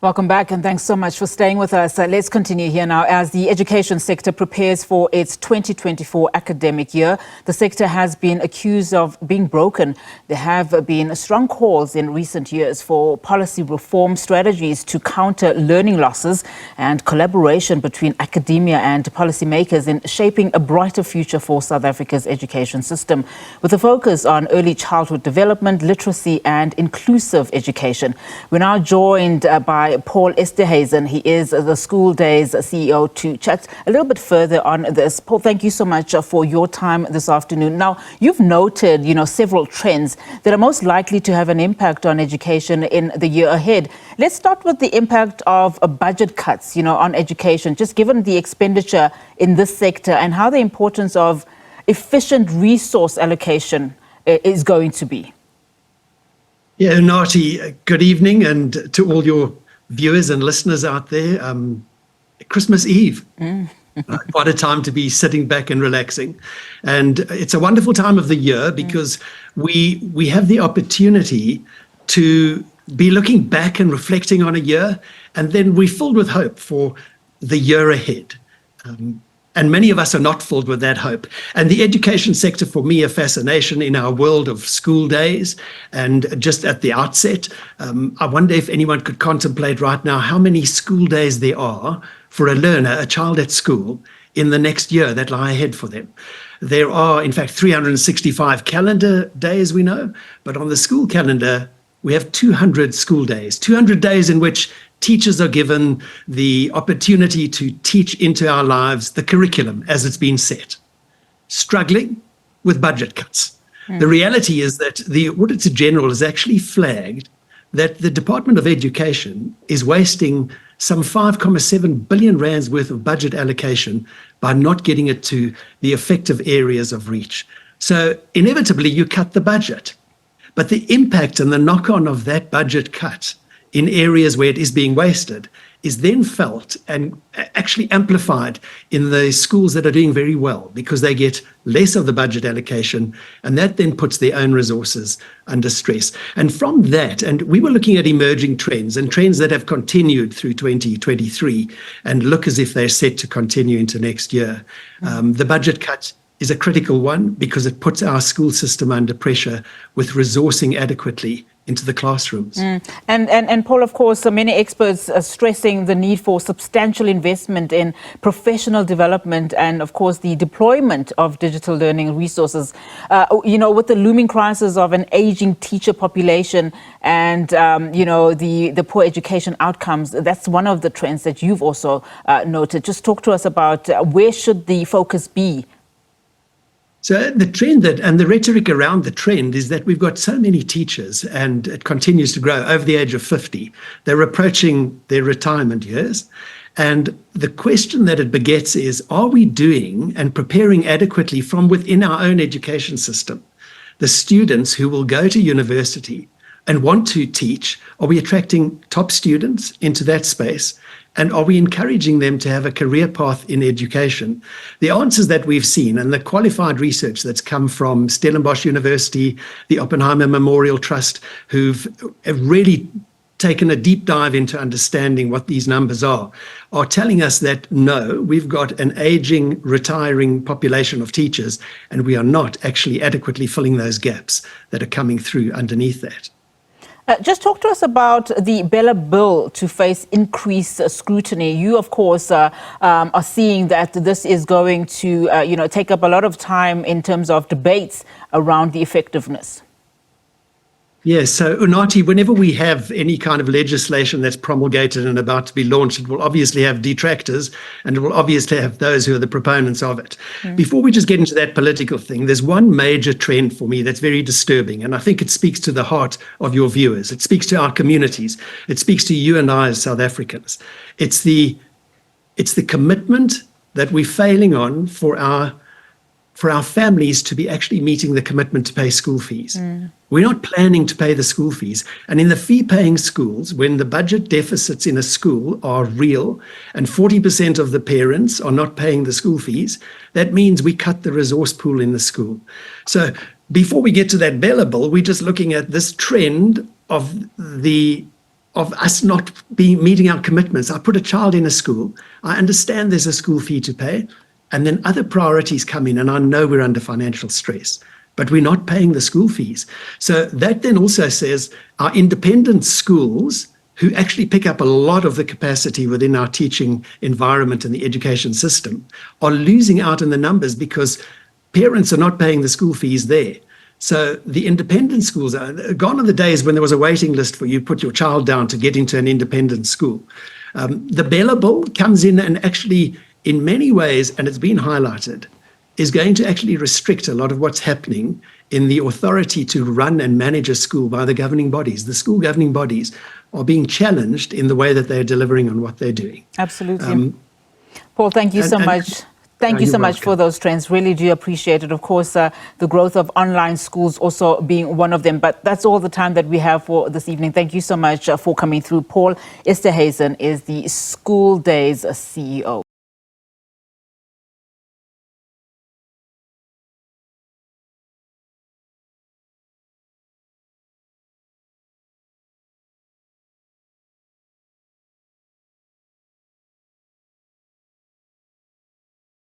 Welcome back, and thanks so much for staying with us. Let's continue here now. As the education sector prepares for its 2024 academic year, the sector has been accused of being broken. There have been strong calls in recent years for policy reform strategies to counter learning losses and collaboration between academia and policymakers in shaping a brighter future for South Africa's education system, with a focus on early childhood development, literacy and inclusive education. We're now joined by Paul Esterhuizen. He is the School Days CEO, to chat a little bit further on this. Paul, thank you so much for your time this afternoon. Now, you've noted, several trends that are most likely to have an impact on education in the year ahead. Let's start with the impact of budget cuts, on education, just given the expenditure in this sector and how the importance of efficient resource allocation is going to be. Yeah, Nati, good evening, and to all your viewers and listeners out there, Christmas Eve. What a time to be sitting back and relaxing. And it's a wonderful time of the year because we have the opportunity to be looking back and reflecting on a year, and then we're filled with hope for the year ahead. And many of us are not filled with that hope. And the education sector, for me, a fascination in our world of school days. And just at the outset, I wonder if anyone could contemplate right now how many school days there are for a learner, a child at school, in the next year that lie ahead for them. There are, in fact, 365 calendar days, we know, but on the school calendar, we have 200 school days, 200 days in which teachers are given the opportunity to teach into our lives the curriculum as it's been set, struggling with budget cuts. The reality is that the Auditor General has actually flagged that the Department of Education is wasting some 5.7 billion rands worth of budget allocation by not getting it to the effective areas of reach. So inevitably you cut the budget, but the impact and the knock-on of that budget cut in areas where it is being wasted is then felt and actually amplified in the schools that are doing very well, because they get less of the budget allocation, and that then puts their own resources under stress. And from that, and we were looking at emerging trends and trends that have continued through 2023 and look as if they're set to continue into next year. The budget cut is a critical one because it puts our school system under pressure with resourcing adequately into the classrooms. And Paul, of course, many experts are stressing the need for substantial investment in professional development and, of course, the deployment of digital learning resources. With the looming crisis of an aging teacher population and, the poor education outcomes, that's one of the trends that you've also noted. Just talk to us about where should the focus be? So the trend and the rhetoric around the trend is that we've got so many teachers, and it continues to grow over the age of 50. They're approaching their retirement years. And the question that it begets is, are we doing and preparing adequately from within our own education system the students who will go to university and want to teach? Are we attracting top students into that space? And are we encouraging them to have a career path in education? The answers that we've seen and the qualified research that's come from Stellenbosch University, the Oppenheimer Memorial Trust, who've really taken a deep dive into understanding what these numbers are telling us that no, we've got an aging, retiring population of teachers, and we are not actually adequately filling those gaps that are coming through underneath that. Just talk to us about the Bella bill to face increased scrutiny. You, of course, are seeing that this is going to, take up a lot of time in terms of debates around the effectiveness. Yes, so Unati, whenever we have any kind of legislation that's promulgated and about to be launched, it will obviously have detractors and it will obviously have those who are the proponents of it. Before we just get into that political thing, there's one major trend for me that's very disturbing, and I think it speaks to the heart of your viewers. It speaks to our communities. It speaks to you and I as South Africans. It's the commitment that we're failing on for our families to be actually meeting the commitment to pay school fees. We're not planning to pay the school fees. And in the fee-paying schools, when the budget deficits in a school are real and 40% of the parents are not paying the school fees, that means we cut the resource pool in the school. So before we get to that Bella bill, we're just looking at this trend of the us not meeting our commitments. I put a child in a school. I understand there's a school fee to pay, and then other priorities come in, and I know we're under financial stress, but we're not paying the school fees. So that then also says our independent schools, who actually pick up a lot of the capacity within our teaching environment and the education system, are losing out in the numbers because parents are not paying the school fees there. So the independent schools are gone are the days when there was a waiting list for you to put your child down to get into an independent school. The Bella Bill comes in and actually, in many ways, and it's been highlighted, is going to actually restrict a lot of what's happening in the authority to run and manage a school by the governing bodies. The school governing bodies are being challenged in the way that they're delivering on what they're doing. Absolutely. Paul, thank you so much. Thank you so much for those trends. Really do appreciate it. Of course, the growth of online schools also being one of them. But that's all the time that we have for this evening. Thank you so much for coming through. Paul Esterhuizen is the School Days CEO.